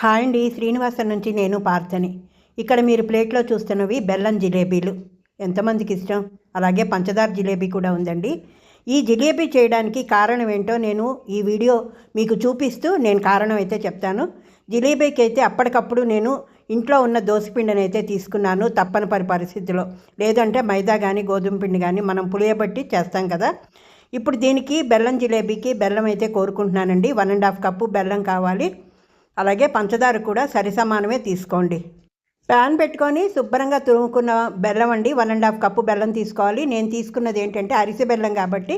Hi అండి, శ్రీనివాసం నుంచి నేను పార్థని. ఇక్కడ మీరు ప్లేట్లో చూస్తున్నవి బెల్లం జిలేబీలు. ఎంతమందికి ఇష్టం? అలాగే పంచదార జిలేబీ కూడా ఉందండి. ఈ జిలేబీ చేయడానికి కారణం ఏంటో నేను ఈ వీడియో మీకు చూపిస్తూ నేను కారణం అయితే చెప్తాను. జిలేబీకి అయితే అప్పటికప్పుడు నేను ఇంట్లో ఉన్న దోసపిండిని అయితే తీసుకున్నాను, తప్పనిపరి పరిస్థితిలో. లేదంటే మైదా కానీ గోధుమ పిండి కానీ మనం పులియబట్టి చేస్తాం కదా. ఇప్పుడు దీనికి బెల్లం జిలేబీకి బెల్లం అయితే కోరుకుంటున్నానండి. 1.5 కప్పు బెల్లం కావాలి. అలాగే పంచదార కూడా సరిసమానమే తీసుకోండి. ప్యాన్ పెట్టుకొని శుభ్రంగా తురుముకున్న బెల్లం అండి, 1.5 కప్పు బెల్లం తీసుకోవాలి. నేను తీసుకున్నది ఏంటంటే అరిసె బెల్లం కాబట్టి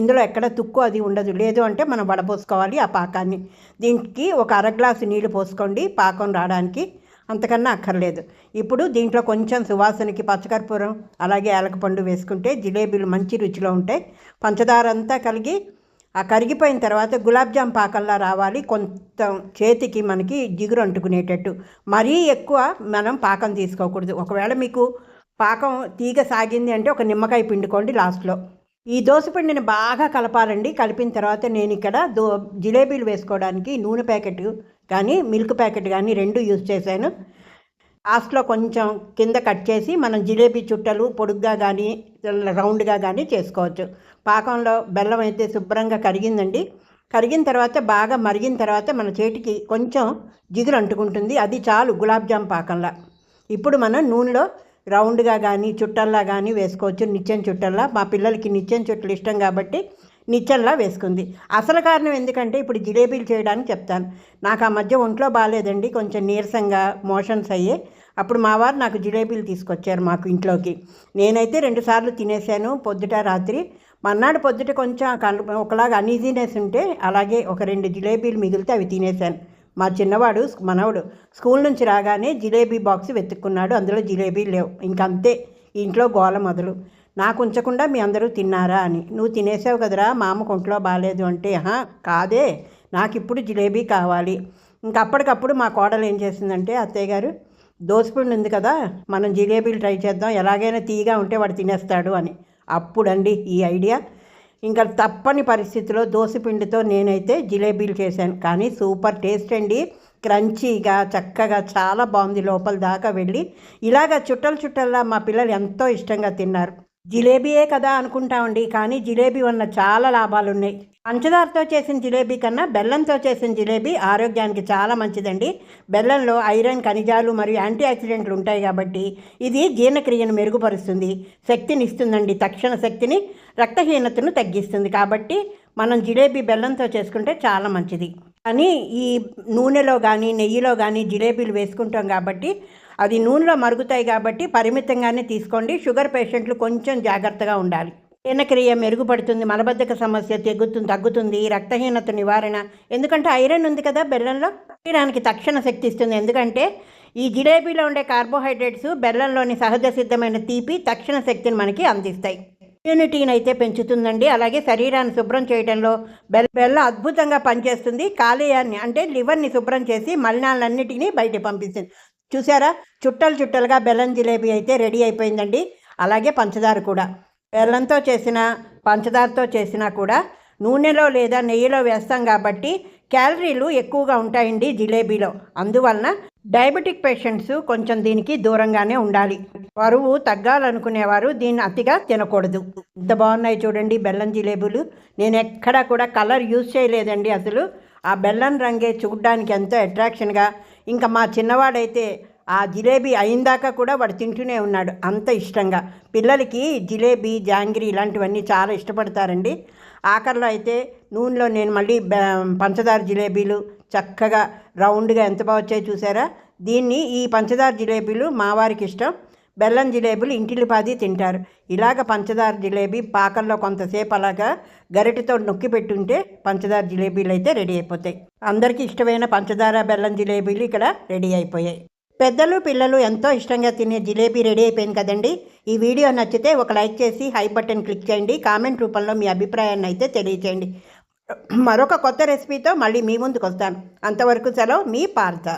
ఇందులో ఎక్కడ తుక్కు అది ఉండదు. లేదు అంటే మనం వడపోసుకోవాలి ఆ పాకాన్ని. దీనికి ఒక అర గ్లాసు నీళ్లు పోసుకోండి పాకం రావడానికి, అంతకన్నా అక్కర్లేదు. ఇప్పుడు దీంట్లో కొంచెం సువాసనకి పచ్చకర్పూరం అలాగే ఏలకపండు వేసుకుంటే జిలేబీలు మంచి రుచిలో ఉంటాయి. పంచదార అంతా కలిగి ఆ కరిగిపోయిన తర్వాత గులాబ్ జామ్ పాకంలా రావాలి. కొంత చేతికి మనకి జిగురు అంటుకునేటట్టు, మరీ ఎక్కువ మనం పాకం తీసుకోకూడదు. ఒకవేళ మీకు పాకం తీగ సాగింది అంటే ఒక నిమ్మకాయ పిండుకోండి లాస్ట్లో. ఈ దోసపిండిని బాగా కలపాలండి. కలిపిన తర్వాత నేను ఇక్కడ జిలేబీలు వేసుకోవడానికి నూనె ప్యాకెట్ కానీ మిల్క్ ప్యాకెట్ కానీ 2 యూజ్ చేశాను. లాస్ట్లో కొంచెం కింద కట్ చేసి మనం జిలేబీ చుట్టలు పొడుగ్గా కానీ రౌండ్గా కానీ చేసుకోవచ్చు. పాకంలో బెల్లం అయితే శుభ్రంగా కరిగిందండి. కరిగిన తర్వాత బాగా మరిగిన తర్వాత మన చేతికి కొంచెం జిగురు అంటుకుంటుంది, అది చాలు గులాబ్ జామ్ పాకంలా. ఇప్పుడు మనం నూనెలో రౌండ్గా కానీ చుట్టల్లా కానీ వేసుకోవచ్చు, నిచ్చెన చుట్టల్లా. మా పిల్లలకి నిచ్చెన చుట్టలు ఇష్టం కాబట్టి నిచ్చెనలా వేసుకుంది. అసలు కారణం ఎందుకంటే ఇప్పుడు జిలేబీలు చేయడానికి చెప్తాను. నాకు ఆ మధ్య ఒంట్లో బాగాలేదండి, కొంచెం నీరసంగా మోషన్స్ అయ్యే. అప్పుడు మా వారు నాకు జిలేబీలు తీసుకొచ్చారు మాకు ఇంట్లోకి. నేనైతే 2 సార్లు తినేసాను, పొద్దుట రాత్రి. మర్నాడు పొద్దుట కొంచెం ఒకలాగా అనీజీనెస్ ఉంటే అలాగే ఒక 2 జిలేబీలు మిగిలితే అవి తినేసాను. మా చిన్నవాడు మనవడు స్కూల్ నుంచి రాగానే జిలేబీ బాక్స్ వెతుక్కున్నాడు, అందులో జిలేబీలు లేవు. ఇంకంతే ఇంట్లో గోల మొదలు. నాకు ఉంచకుండా మీ అందరూ తిన్నారా అని. నువ్వు తినేసావు కదరా, మా అమ్మకు ఒంట్లో బాగాలేదు అంటే. కాదే, నాకు ఇప్పుడు జిలేబీ కావాలి. ఇంకప్పటికప్పుడు మా కోడలు ఏం చేసిందంటే, అత్తయ్య గారు దోసపిండి ఉంది కదా, మనం జిలేబీలు ట్రై చేద్దాం, ఎలాగైనా తీగా ఉంటే వాడు తినేస్తాడు అని. అప్పుడండి ఈ ఐడియా. ఇంకా తప్పని పరిస్థితిలో దోసపిండితో నేనైతే జిలేబీలు చేశాను. కానీ సూపర్ టేస్ట్ అండి, క్రంచీగా చక్కగా చాలా బాగుంది. లోపల దాకా వెళ్ళి ఇలాగ చుట్టల్లా మా పిల్లలు ఎంతో ఇష్టంగా తిన్నారు. జిలేబీయే కదా అనుకుంటామండి, కానీ జిలేబీ వల్ల చాలా లాభాలు ఉన్నాయి. పంచదారతో చేసిన జిలేబీ కన్నా బెల్లంతో చేసిన జిలేబీ ఆరోగ్యానికి చాలా మంచిదండి. బెల్లంలో ఐరన్, ఖనిజాలు మరియు యాంటీ ఆక్సిడెంట్లు ఉంటాయి కాబట్టి ఇది జీర్ణక్రియను మెరుగుపరుస్తుంది, శక్తిని ఇస్తుందండి. తక్షణ శక్తిని, రక్తహీనతను తగ్గిస్తుంది. కాబట్టి మనం జిలేబీ బెల్లంతో చేసుకుంటే చాలా మంచిది. కానీ ఈ నూనెలో కానీ నెయ్యిలో కానీ జిలేబీలు వేసుకుంటాం కాబట్టి అది నూనెలో మరుగుతాయి కాబట్టి పరిమితంగానే తీసుకోండి. షుగర్ పేషెంట్లు కొంచెం జాగ్రత్తగా ఉండాలి. జీర్ణక్రియ మెరుగుపడుతుంది, మలబద్ధక సమస్య తగ్గుతుంది, రక్తహీనత నివారణ. ఎందుకంటే ఐరన్ ఉంది కదా బెల్లంలో, శరీరానికి తక్షణ శక్తి ఇస్తుంది. ఎందుకంటే ఈ జిలేబీలో ఉండే కార్బోహైడ్రేట్స్ బెల్లంలోని సహజ సిద్ధమైన తీపి తక్షణ శక్తిని మనకి అందిస్తాయి. ఇమ్యూనిటీని అయితే పెంచుతుందండి. అలాగే శరీరాన్ని శుభ్రం చేయడంలో బెల్లం అద్భుతంగా పనిచేస్తుంది. కాలేయాన్ని అంటే లివర్ని శుభ్రం చేసి మలినాలన్నిటినీ బయట పంపిస్తుంది. చూసారా, చుట్టలుగా బెల్లం జిలేబీ అయితే రెడీ అయిపోయిందండి. అలాగే పంచదార కూడా బెల్లంతో చేసిన పంచదారతో చేసినా కూడా నూనెలో లేదా నెయ్యిలో వేస్తాం కాబట్టి క్యాలరీలు ఎక్కువగా ఉంటాయండి జిలేబీలో. అందువలన డయాబెటిక్ పేషెంట్స్ కొంచెం దీనికి దూరంగానే ఉండాలి. బరువు తగ్గాలనుకునేవారు దీన్ని అతిగా తినకూడదు. ఇంత బాగున్నాయి చూడండి బెల్లం జిలేబీలు. నేను ఎక్కడా కూడా కలర్ యూజ్ చేయలేదండి అసలు. ఆ బెల్లం రంగే చూడడానికి ఎంతో అట్రాక్షన్గా. ఇంకా మా చిన్నవాడైతే ఆ జిలేబీ అయిందాక కూడా వాడు తింటూనే ఉన్నాడు, అంత ఇష్టంగా. పిల్లలకి జిలేబీ, జాంగ్రీ ఇలాంటివన్నీ చాలా ఇష్టపడతారండి. ఆఖరిలో అయితే నూనెలో నేను మళ్ళీ పంచదార జిలేబీలు చక్కగా రౌండ్గా ఎంత బాగా వచ్చాయి చూసారా. ఈ పంచదార జిలేబీలు మా వారికి ఇష్టం. బెల్లం జిలేబీలు ఇంటిల్లిపాది తింటారు. ఇలాగ పంచదార జిలేబీ పాకంలో కొంతసేపు అలాగా గరిటెతో నొక్కి పెట్టుంటే పంచదార జిలేబీలు అయితే రెడీ అయిపోతాయి. అందరికీ ఇష్టమైన పంచదార బెల్లం జిలేబీలు ఇక్కడ రెడీ అయిపోయాయి. పెద్దలు పిల్లలు ఎంతో ఇష్టంగా తినే జిలేబీ రెడీ అయిపోయింది కదండి. ఈ వీడియో నచ్చితే ఒక లైక్ చేసి హై బటన్ క్లిక్ చేయండి. కామెంట్ రూపంలో మీ అభిప్రాయాన్ని అయితే తెలియచేయండి. మరొక కొత్త రెసిపీతో మళ్ళీ మీ ముందుకు వస్తాను. అంతవరకు సెలవు, మీ పార్థ.